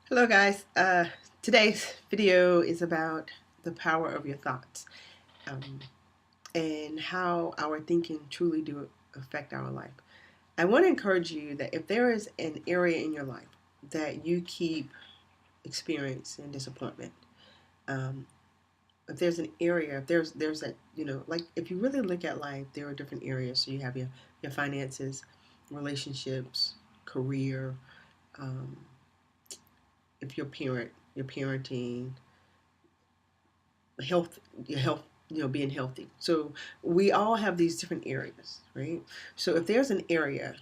Hello guys, today's video is about the power of your thoughts um, and how our thinking truly do affect our life. I want to encourage you that if there is an area in your life that you keep experiencing disappointment, um, if there's an area, if there's that, like if you really look at life, there are different areas. So you have your finances, relationships, career, um, if you're a parent, your parenting, health, your health, being healthy. So we all have these different areas, right? So if there's an area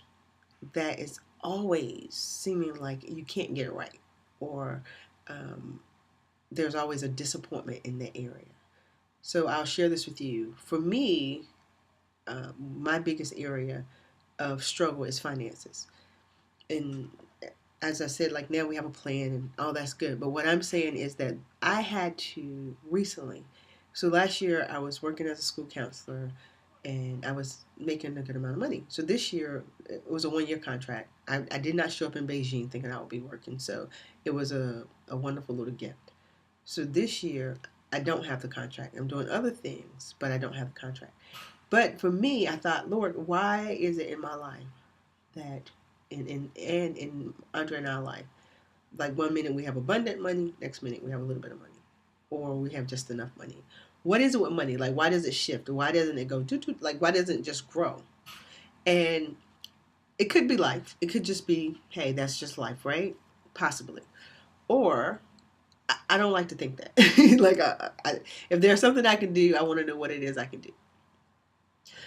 that is always seeming like you can't get it right, or um, there's always a disappointment in that area. So I'll share this with you. For me, my biggest area of struggle is finances. And as I said, like now we have a plan and all that's good. But what I'm saying is that I had to recently. So last year I was working as a school counselor and I was making a good amount of money. So this year it was a 1 year contract. I did not show up in Beijing thinking I would be working. So it was a wonderful little gift. So this year I don't have the contract. I'm doing other things, but I don't have the contract. But for me, I thought, Lord, why is it in my life that in Andre and our life, like 1 minute we have abundant money, next minute we have a little bit of money, or we have just enough money. What is it with money? Like, why does it shift? Why doesn't it go like, why doesn't it just grow? And it could be life. It could just be, hey, that's just life, right? Possibly. Or I don't like to think that. Like, if there's something I can do, I want to know what it is I can do.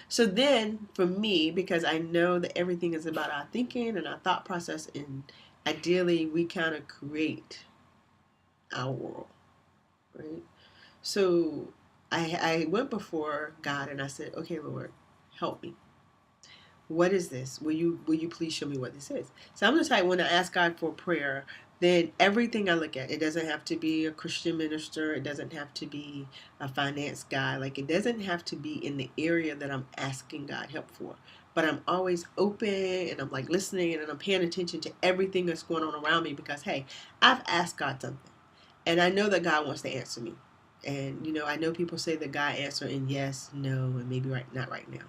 So then, for me, because I know that everything is about our thinking and our thought process, and ideally, we kind of create our world, right? So I went before God and I said, "Okay, Lord, help me. What is this? Will you please show me what this is?" So I'm the type when I ask God for prayer, then everything I look at, it doesn't have to be a Christian minister, it doesn't have to be a finance guy, like it doesn't have to be in the area that I'm asking God help for. But I'm always open and I'm like listening and I'm paying attention to everything that's going on around me because hey, I've asked God something and I know that God wants to answer me. And I know people say that God answer in yes, no, and maybe not right now.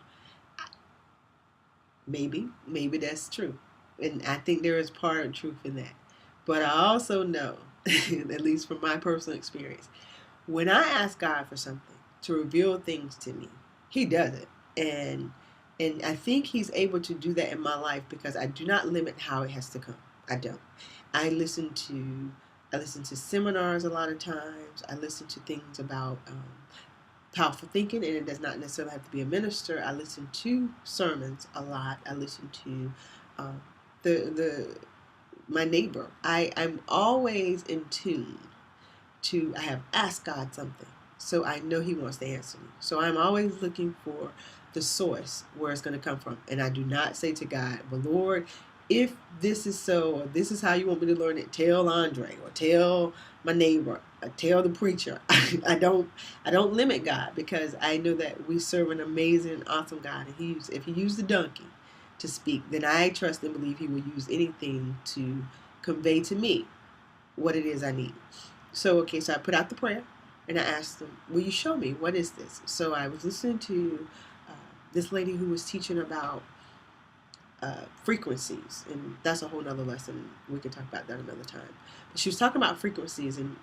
Maybe that's true. And I think there is part of truth in that. But I also know, at least from my personal experience, when I ask God for something to reveal things to me, He does it. And I think He's able to do that in my life because I do not limit how it has to come. I don't. I listen to I listen to seminars a lot of times. I listen to things about powerful thinking, and it does not necessarily have to be a minister. I listen to sermons a lot. I listen to um, the my neighbor. I'm always in tune to. I have asked God something, so I know He wants to answer me. So I'm always looking for the source where it's going to come from, and I do not say to God, "But Lord, if this is so, or this is how you want me to learn it, tell Andre or tell my neighbor, or tell the preacher." I don't limit God because I know that we serve an amazing, awesome God, and if He used the donkey to speak, then I trust and believe He will use anything to convey to me what it is I need. So okay, so I put out the prayer, and I asked Him, "Will you show me what is this?" So I was listening to this lady who was teaching about frequencies, and that's a whole nother lesson. We can talk about that another time. But she was talking about frequencies, and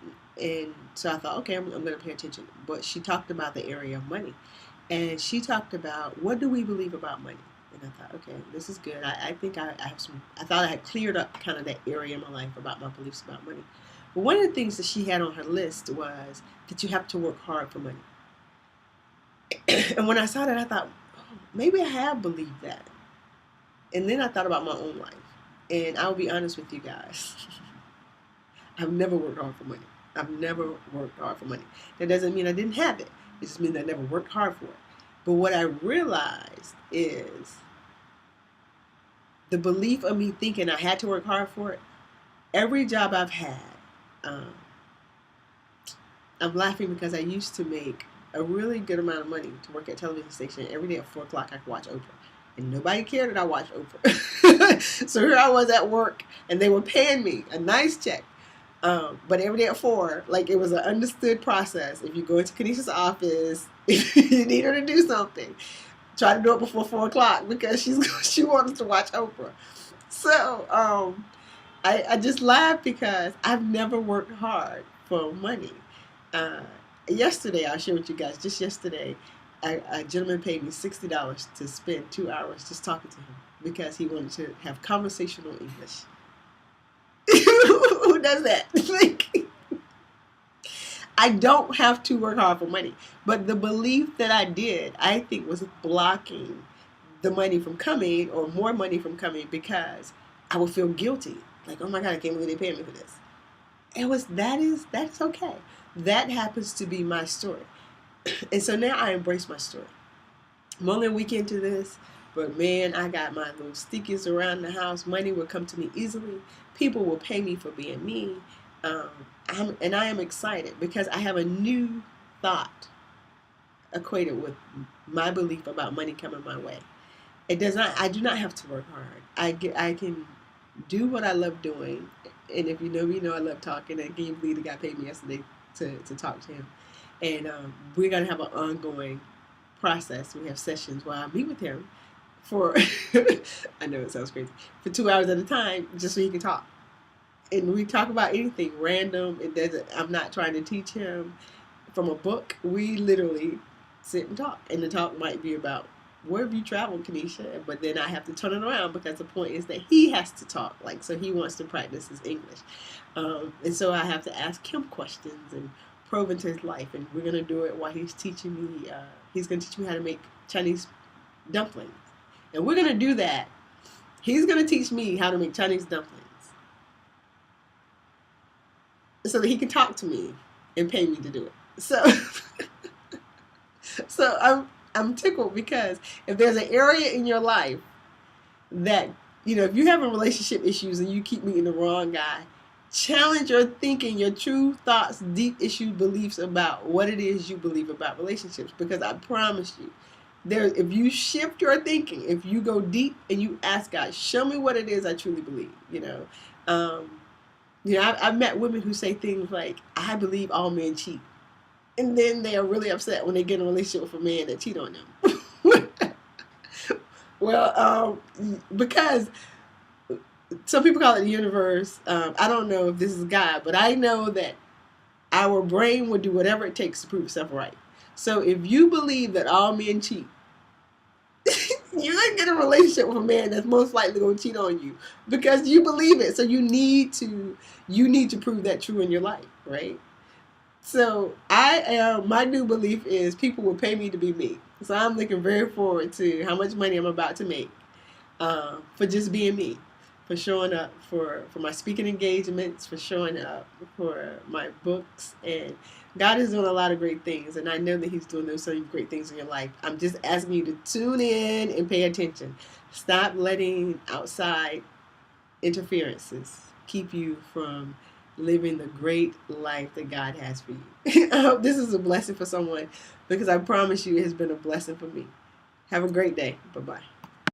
so I thought, okay, I'm going to pay attention. But she talked about the area of money, and she talked about what do we believe about money. And I thought, okay, this is good. I think I have some. I thought I had cleared up kind of that area in my life about my beliefs about money. But one of the things that she had on her list was that you have to work hard for money. And when I saw that, I thought, oh, maybe I have believed that. And then I thought about my own life. And I'll be honest with you guys. I've never worked hard for money. I've never worked hard for money. That doesn't mean I didn't have it. It just means I never worked hard for it. But what I realized is the belief of me thinking I had to work hard for it. Every job I've had, um, I'm laughing because I used to make a really good amount of money to work at a television station. Every day at 4 o'clock I could watch Oprah. And nobody cared that I watched Oprah. So here I was at work and they were paying me a nice check. But every day at 4, like it was an understood process. If you go into Kanisha's office, if you need her to do something, try to do it before 4 o'clock because she wants to watch Oprah. So I just laugh because I've never worked hard for money. Uh, Yesterday, I'll share with you guys. Just yesterday, a gentleman paid me $60 to spend 2 hours just talking to him because he wanted to have conversational English. Who does that? Like, I don't have to work hard for money, but the belief that I did, I think, was blocking the money from coming or more money from coming because I would feel guilty. Like, oh my God, I can't believe they paid me for this. That's okay. That happens to be my story. And so now I embrace my story. I'm only a week into this, but man, I got my little stickies around the house. Money will come to me easily. People will pay me for being me. And I am excited because I have a new thought equated with my belief about money coming my way. I do not have to work hard. I can do what I love doing. And if you know me, you know I love talking. And can you believe the guy paid me yesterday to talk to him? And we're going to have an ongoing process. We have sessions where I meet with him for, I know it sounds crazy, for 2 hours at a time just so he can talk. And we talk about anything random. I'm not trying to teach him from a book. We literally sit and talk. And the talk might be about, where have you traveled, Kanisha? But then I have to turn it around because the point is that he has to talk. Like, so he wants to practice his English. And so I have to ask him questions and probe into his life. And we're going to do it while he's teaching me. He's going to teach me how to make Chinese dumplings. And we're going to do that. He's going to teach me how to make Chinese dumplings so that he can talk to me and pay me to do it. So I'm tickled because if there's an area in your life that, if you have relationship issues and you keep meeting the wrong guy, challenge your thinking, your true thoughts, deep issue beliefs about what it is you believe about relationships. Because I promise you, if you shift your thinking, if you go deep and you ask God, show me what it is I truly believe, I've met women who say things like, I believe all men cheat. And then they are really upset when they get in a relationship with a man that cheat on them. Well, because some people call it the universe. I don't know if this is God, but I know that our brain will do whatever it takes to prove itself right. So if you believe that all men cheat, you're going to get a relationship with a man that's most likely going to cheat on you because you believe it. So you need to prove that true in your life, right? So my new belief is people will pay me to be me. So I'm looking very forward to how much money I'm about to make for just being me, for showing up for my speaking engagements, for showing up for my books. And God is doing a lot of great things, and I know that He's doing those same great things in your life. I'm just asking you to tune in and pay attention. Stop letting outside interferences keep you from living the great life that God has for you. I hope this is a blessing for someone because I promise you it has been a blessing for me. Have a great day. Bye-bye.